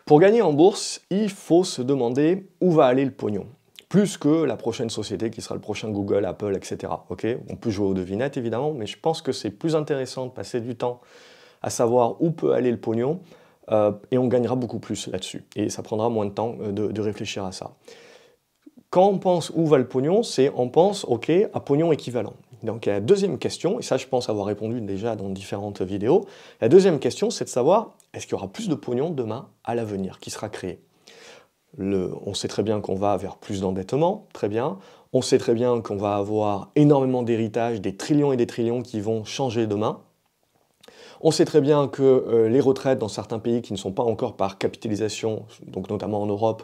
Pour gagner en bourse, il faut se demander où va aller le pognon. Plus que la prochaine société qui sera le prochain Google, Apple, etc. Okay, on peut jouer aux devinettes évidemment, mais je pense que c'est plus intéressant de passer du temps à savoir où peut aller le pognon et on gagnera beaucoup plus là-dessus. Et ça prendra moins de temps de réfléchir à ça. Quand on pense où va le pognon, c'est on pense ok, à pognon équivalent. Donc la deuxième question, et ça je pense avoir répondu déjà dans différentes vidéos, la deuxième question c'est de savoir est-ce qu'il y aura plus de pognon demain à l'avenir qui sera créé. On sait très bien qu'on va vers plus d'endettement, très bien. On sait très bien qu'on va avoir énormément d'héritages, des trillions et des trillions qui vont changer demain. On sait très bien que les retraites dans certains pays qui ne sont pas encore par capitalisation, donc notamment en Europe,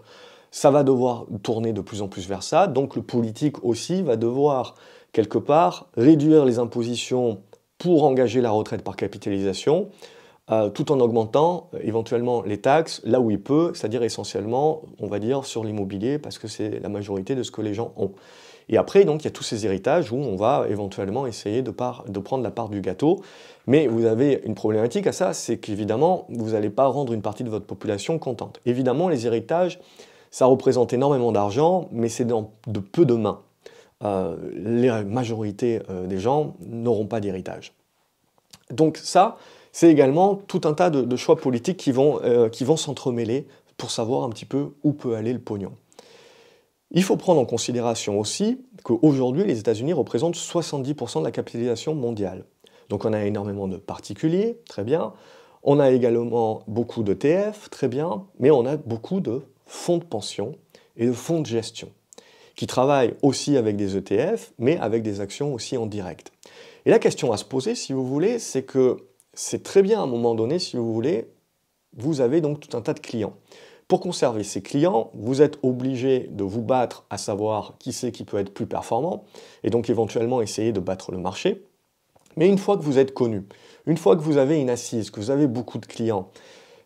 ça va devoir tourner de plus en plus vers ça. Donc le politique aussi va devoir, quelque part, réduire les impositions pour engager la retraite par capitalisation, tout en augmentant éventuellement les taxes là où il peut, c'est-à-dire essentiellement, on va dire, sur l'immobilier, parce que c'est la majorité de ce que les gens ont. Et après, donc, il y a tous ces héritages où on va éventuellement essayer de prendre la part du gâteau. Mais vous avez une problématique à ça, c'est qu'évidemment, vous n'allez pas rendre une partie de votre population contente. Évidemment, les héritages, ça représente énormément d'argent, mais c'est dans de peu de mains. La majorité des gens n'auront pas d'héritage. Donc ça, c'est également tout un tas de choix politiques qui vont s'entremêler pour savoir un petit peu où peut aller le pognon. Il faut prendre en considération aussi qu'aujourd'hui, les États-Unis représentent 70% de la capitalisation mondiale. Donc on a énormément de particuliers, très bien. On a également beaucoup d'ETF, très bien. Mais on a beaucoup de fonds de pension et de fonds de gestion qui travaillent aussi avec des ETF, mais avec des actions aussi en direct. Et la question à se poser, si vous voulez, c'est que c'est très bien à un moment donné, si vous voulez, vous avez donc tout un tas de clients. Pour conserver ces clients, vous êtes obligé de vous battre à savoir qui c'est qui peut être plus performant et donc éventuellement essayer de battre le marché. Mais une fois que vous êtes connu, une fois que vous avez une assise, que vous avez beaucoup de clients,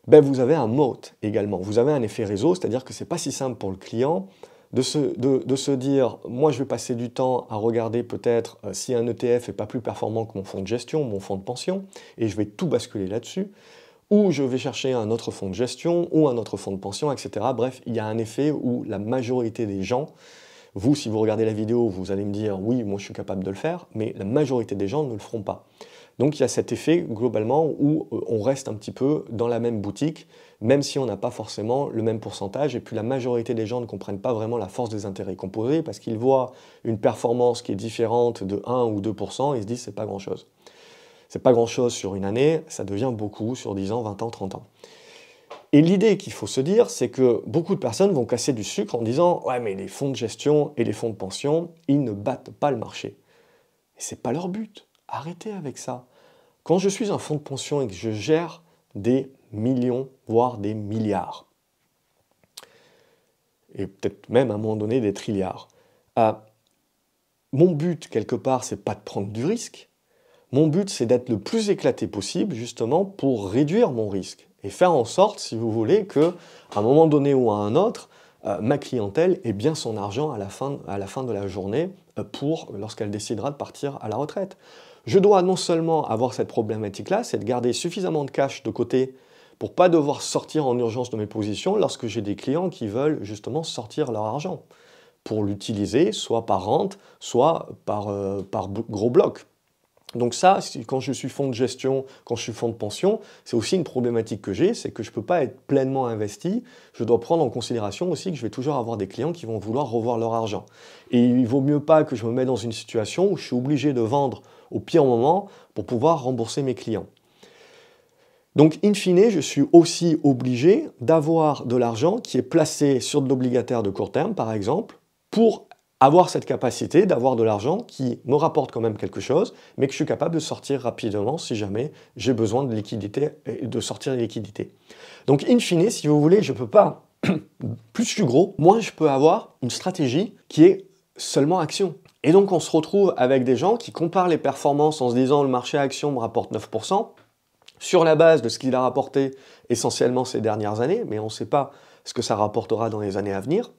ben vous avez un moat également. Vous avez un effet réseau, c'est-à-dire que ce n'est pas si simple pour le client de se dire « moi je vais passer du temps à regarder peut-être si un ETF n'est pas plus performant que mon fonds de gestion, mon fonds de pension, et je vais tout basculer là-dessus ». Ou je vais chercher un autre fonds de gestion, ou un autre fonds de pension, etc. Bref, il y a un effet où la majorité des gens, vous, si vous regardez la vidéo, vous allez me dire « oui, moi je suis capable de le faire », mais la majorité des gens ne le feront pas. Donc il y a cet effet, globalement, où on reste un petit peu dans la même boutique, même si on n'a pas forcément le même pourcentage, et puis la majorité des gens ne comprennent pas vraiment la force des intérêts composés, parce qu'ils voient une performance qui est différente de 1 ou 2%, et ils se disent « c'est pas grand-chose ». C'est pas grand-chose sur une année, ça devient beaucoup sur 10 ans, 20 ans, 30 ans. Et l'idée qu'il faut se dire, c'est que beaucoup de personnes vont casser du sucre en disant « ouais, mais les fonds de gestion et les fonds de pension, ils ne battent pas le marché ». Et c'est pas leur but. Arrêtez avec ça. Quand je suis un fonds de pension et que je gère des millions, voire des milliards, et peut-être même à un moment donné des trilliards, mon but, quelque part, c'est pas de prendre du risque. Mon but, c'est d'être le plus éclaté possible, justement, pour réduire mon risque et faire en sorte, si vous voulez, qu'à un moment donné ou à un autre, ma clientèle ait bien son argent à la fin de la journée lorsqu'elle décidera de partir à la retraite. Je dois non seulement avoir cette problématique-là, c'est de garder suffisamment de cash de côté pour ne pas devoir sortir en urgence de mes positions lorsque j'ai des clients qui veulent justement sortir leur argent pour l'utiliser, soit par rente, soit par gros blocs. Donc ça, quand je suis fonds de gestion, quand je suis fonds de pension, c'est aussi une problématique que j'ai, c'est que je ne peux pas être pleinement investi. Je dois prendre en considération aussi que je vais toujours avoir des clients qui vont vouloir revoir leur argent. Et il ne vaut mieux pas que je me mette dans une situation où je suis obligé de vendre au pire moment pour pouvoir rembourser mes clients. Donc, in fine, je suis aussi obligé d'avoir de l'argent qui est placé sur de l'obligataire de court terme, par exemple, pour avoir cette capacité d'avoir de l'argent qui me rapporte quand même quelque chose, mais que je suis capable de sortir rapidement si jamais j'ai besoin de liquidité et de sortir les liquidités. Donc, in fine, si vous voulez, je ne peux pas, plus je suis gros, moins je peux avoir une stratégie qui est seulement action. Et donc, on se retrouve avec des gens qui comparent les performances en se disant le marché action me rapporte 9%, sur la base de ce qu'il a rapporté essentiellement ces dernières années, mais on ne sait pas ce que ça rapportera dans les années à venir,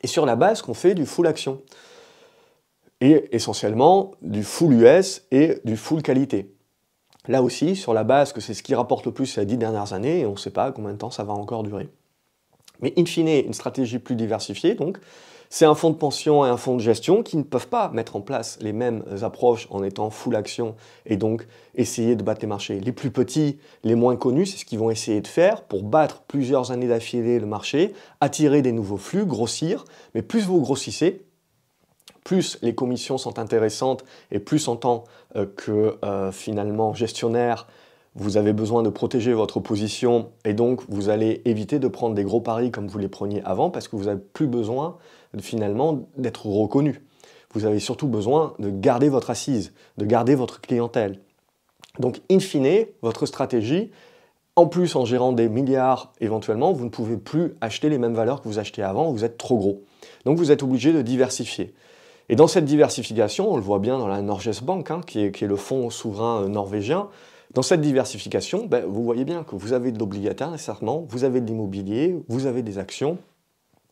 et sur la base qu'on fait du full action. Et essentiellement du full US et du full qualité. Là aussi, sur la base que c'est ce qui rapporte le plus ces 10 dernières années, et on ne sait pas combien de temps ça va encore durer. Mais in fine, une stratégie plus diversifiée, donc, c'est un fonds de pension et un fonds de gestion qui ne peuvent pas mettre en place les mêmes approches en étant full action et donc essayer de battre les marchés. Les plus petits, les moins connus, c'est ce qu'ils vont essayer de faire pour battre plusieurs années d'affilée le marché, attirer des nouveaux flux, grossir. Mais plus vous grossissez, plus les commissions sont intéressantes et plus en tant que finalement gestionnaire, vous avez besoin de protéger votre position et donc vous allez éviter de prendre des gros paris comme vous les preniez avant parce que vous n'avez plus besoin finalement d'être reconnu. Vous avez surtout besoin de garder votre assise, de garder votre clientèle. Donc in fine, votre stratégie, en plus en gérant des milliards éventuellement, vous ne pouvez plus acheter les mêmes valeurs que vous achetiez avant, vous êtes trop gros. Donc vous êtes obligé de diversifier. Et dans cette diversification, on le voit bien dans la Norges Bank, qui est le fonds souverain norvégien, dans cette diversification, vous voyez bien que vous avez de l'obligataire nécessairement, vous avez de l'immobilier, vous avez des actions,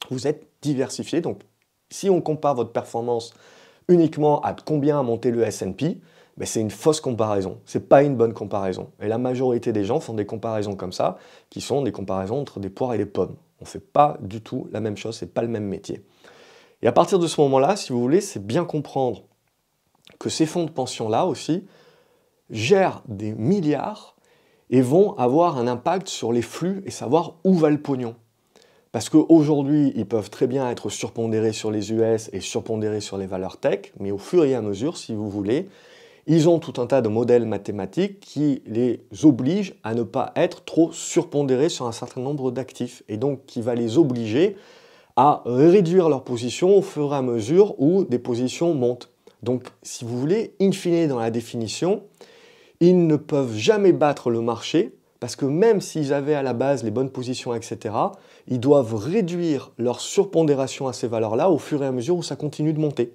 vous êtes diversifié. Donc si on compare votre performance uniquement à combien a monté le S&P, c'est une fausse comparaison, ce n'est pas une bonne comparaison. Et la majorité des gens font des comparaisons comme ça, qui sont des comparaisons entre des poires et des pommes. On ne fait pas du tout la même chose, ce n'est pas le même métier. Et à partir de ce moment-là, si vous voulez, c'est bien comprendre que ces fonds de pension-là aussi gèrent des milliards et vont avoir un impact sur les flux et savoir où va le pognon. Parce qu'aujourd'hui, ils peuvent très bien être surpondérés sur les US et surpondérés sur les valeurs tech, mais au fur et à mesure, si vous voulez, ils ont tout un tas de modèles mathématiques qui les obligent à ne pas être trop surpondérés sur un certain nombre d'actifs, et donc qui va les obliger à réduire leur position au fur et à mesure où des positions montent. Donc, si vous voulez, in fine, dans la définition, ils ne peuvent jamais battre le marché parce que même s'ils avaient à la base les bonnes positions, etc., ils doivent réduire leur surpondération à ces valeurs-là au fur et à mesure où ça continue de monter.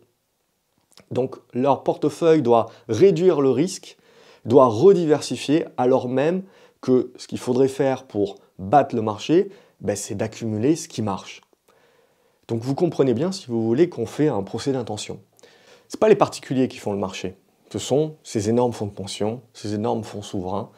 Donc, leur portefeuille doit réduire le risque, doit rediversifier, alors même que ce qu'il faudrait faire pour battre le marché, c'est d'accumuler ce qui marche. Donc vous comprenez bien, si vous voulez, qu'on fait un procès d'intention. Ce n'est pas les particuliers qui font le marché. Ce sont ces énormes fonds de pension, ces énormes fonds souverains,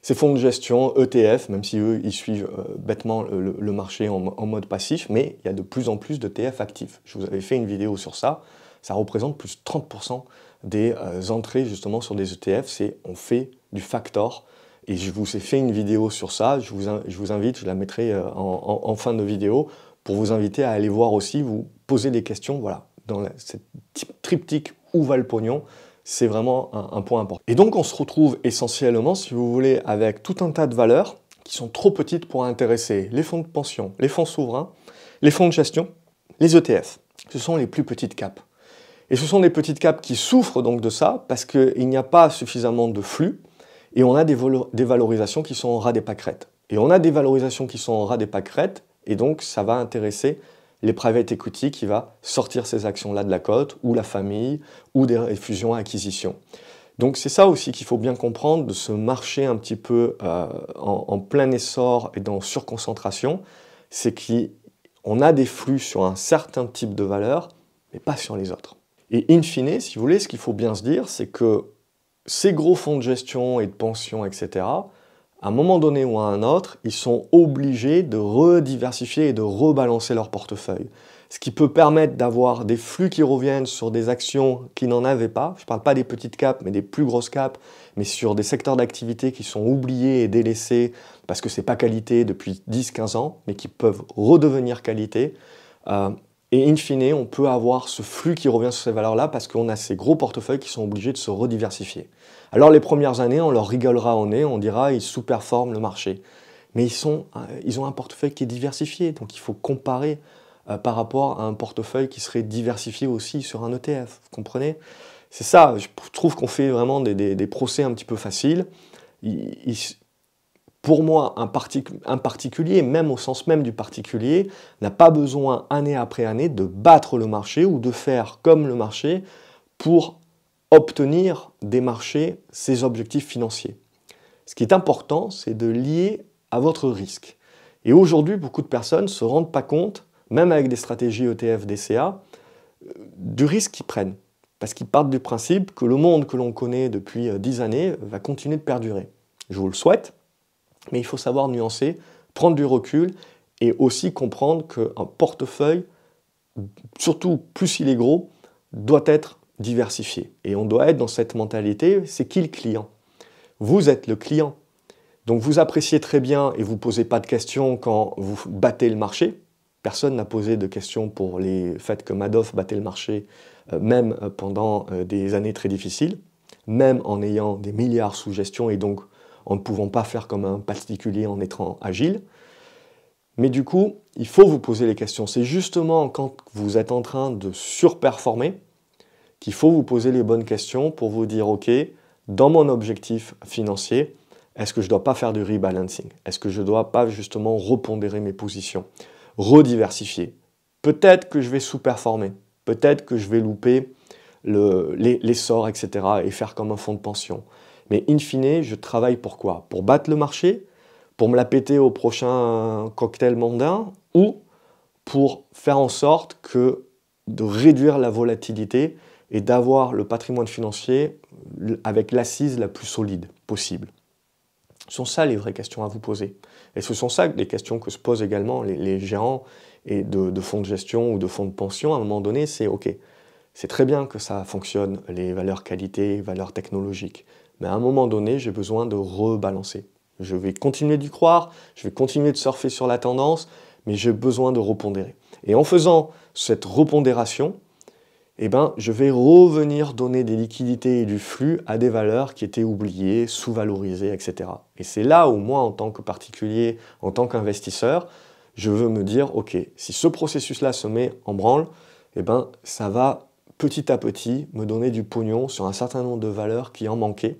ces fonds de gestion, ETF, même si eux, ils suivent bêtement le marché en mode passif, mais il y a de plus en plus d'ETF actifs. Je vous avais fait une vidéo sur ça. Ça représente plus de 30% des entrées justement sur des ETF. On fait du factor. Et je vous ai fait une vidéo sur ça. Je vous invite, je la mettrai en fin de vidéo, pour vous inviter à aller voir aussi, vous poser des questions, voilà, dans cette triptyque où va le pognon, c'est vraiment un point important. Et donc on se retrouve essentiellement, si vous voulez, avec tout un tas de valeurs qui sont trop petites pour intéresser les fonds de pension, les fonds souverains, les fonds de gestion, les ETF. Ce sont les plus petites caps. Et ce sont des petites caps qui souffrent donc de ça parce qu'il n'y a pas suffisamment de flux et on a des valorisations qui sont en ras des pâquerettes. Et on a des valorisations qui sont en ras des pâquerettes. Et donc, ça va intéresser les private equity qui va sortir ces actions-là de la cote, ou la famille, ou des fusions-acquisitions. Donc, c'est ça aussi qu'il faut bien comprendre de ce marché un petit peu en plein essor et dans surconcentration. C'est qu'on a des flux sur un certain type de valeur, mais pas sur les autres. Et in fine, si vous voulez, ce qu'il faut bien se dire, c'est que ces gros fonds de gestion et de pension, etc., à un moment donné ou à un autre, ils sont obligés de rediversifier et de rebalancer leur portefeuille. Ce qui peut permettre d'avoir des flux qui reviennent sur des actions qui n'en avaient pas. Je ne parle pas des petites caps, mais des plus grosses caps, mais sur des secteurs d'activité qui sont oubliés et délaissés parce que ce n'est pas qualité depuis 10-15 ans, mais qui peuvent redevenir qualité. Et in fine, on peut avoir ce flux qui revient sur ces valeurs-là parce qu'on a ces gros portefeuilles qui sont obligés de se rediversifier. Alors les premières années, on leur rigolera au nez, on dira ils sous-performent le marché. Mais ils ont un portefeuille qui est diversifié, donc il faut comparer par rapport à un portefeuille qui serait diversifié aussi sur un ETF. Vous comprenez? C'est ça, je trouve qu'on fait vraiment des procès un petit peu faciles. Pour moi, un particulier, même au sens même du particulier, n'a pas besoin année après année de battre le marché ou de faire comme le marché pour obtenir des marchés ses objectifs financiers. Ce qui est important, c'est de lier à votre risque. Et aujourd'hui, beaucoup de personnes ne se rendent pas compte, même avec des stratégies ETF, DCA, du risque qu'ils prennent. Parce qu'ils partent du principe que le monde que l'on connaît depuis 10 années va continuer de perdurer. Je vous le souhaite. Mais il faut savoir nuancer, prendre du recul Et aussi comprendre qu'un portefeuille, surtout plus il est gros, doit être diversifié. Et on doit être dans cette mentalité, c'est qui le client? Vous êtes le client. Donc vous appréciez très bien et vous ne posez pas de questions quand vous battez le marché. Personne n'a posé de questions pour les faits que Madoff battait le marché, même pendant des années très difficiles, même en ayant des milliards sous gestion et donc en ne pouvant pas faire comme un particulier en étant agile. Mais du coup, il faut vous poser les questions. C'est justement quand vous êtes en train de surperformer qu'il faut vous poser les bonnes questions pour vous dire, OK, dans mon objectif financier, est-ce que je ne dois pas faire du rebalancing? Est-ce que je ne dois pas justement repondérer mes positions? Rediversifier? Peut-être que je vais sous-performer. Peut-être que je vais louper l'essor, etc. et faire comme un fonds de pension. Mais in fine, je travaille pour quoi? Pour battre le marché? Pour me la péter au prochain cocktail mondain? Ou pour faire en sorte de réduire la volatilité et d'avoir le patrimoine financier avec l'assise la plus solide possible? Ce sont ça les vraies questions à vous poser. Et ce sont ça les questions que se posent également les gérants et de fonds de gestion ou de fonds de pension. À un moment donné, c'est OK, c'est très bien que ça fonctionne, les valeurs qualité, valeurs technologiques. Mais à un moment donné, j'ai besoin de rebalancer. Je vais continuer d'y croire, je vais continuer de surfer sur la tendance, mais j'ai besoin de repondérer. Et en faisant cette repondération, eh ben, je vais revenir donner des liquidités et du flux à des valeurs qui étaient oubliées, sous-valorisées, etc. Et c'est là où moi, en tant que particulier, en tant qu'investisseur, je veux me dire, OK, si ce processus-là se met en branle, eh ben, ça va petit à petit me donner du pognon sur un certain nombre de valeurs qui en manquaient.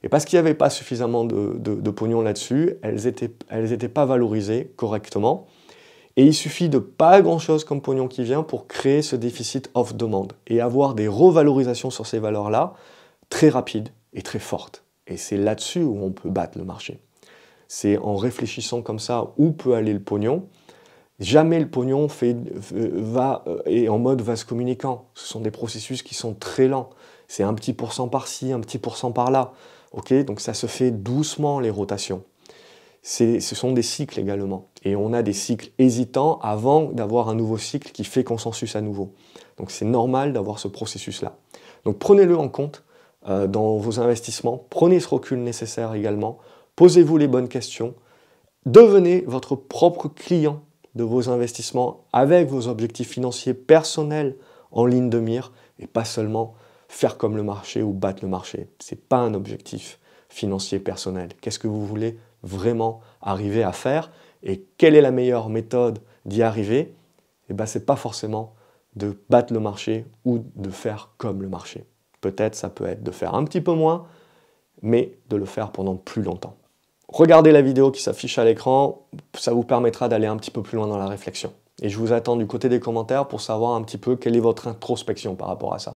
Et parce qu'il n'y avait pas suffisamment de pognon là-dessus, elles n'étaient pas valorisées correctement. Et il suffit de pas grand-chose comme pognon qui vient pour créer ce déficit off-demande et avoir des revalorisations sur ces valeurs-là très rapides et très fortes. Et c'est là-dessus où on peut battre le marché. C'est en réfléchissant comme ça où peut aller le pognon. Jamais le pognon est en mode vase communicant. Ce sont des processus qui sont très lents. C'est un petit pourcent par-ci, un petit pourcent par-là. Okay, donc ça se fait doucement les rotations. Ce sont des cycles également. Et on a des cycles hésitants avant d'avoir un nouveau cycle qui fait consensus à nouveau. Donc c'est normal d'avoir ce processus-là. Donc prenez-le en compte dans vos investissements. Prenez ce recul nécessaire également. Posez-vous les bonnes questions. Devenez votre propre client de vos investissements avec vos objectifs financiers personnels en ligne de mire et pas seulement faire comme le marché ou battre le marché. Ce n'est pas un objectif financier personnel. Qu'est-ce que vous voulez vraiment arriver à faire et quelle est la meilleure méthode d'y arriver? Eh bien, ce n'est pas forcément de battre le marché ou de faire comme le marché. Peut-être ça peut être de faire un petit peu moins, mais de le faire pendant plus longtemps. Regardez la vidéo qui s'affiche à l'écran, ça vous permettra d'aller un petit peu plus loin dans la réflexion. Et je vous attends du côté des commentaires pour savoir un petit peu quelle est votre introspection par rapport à ça.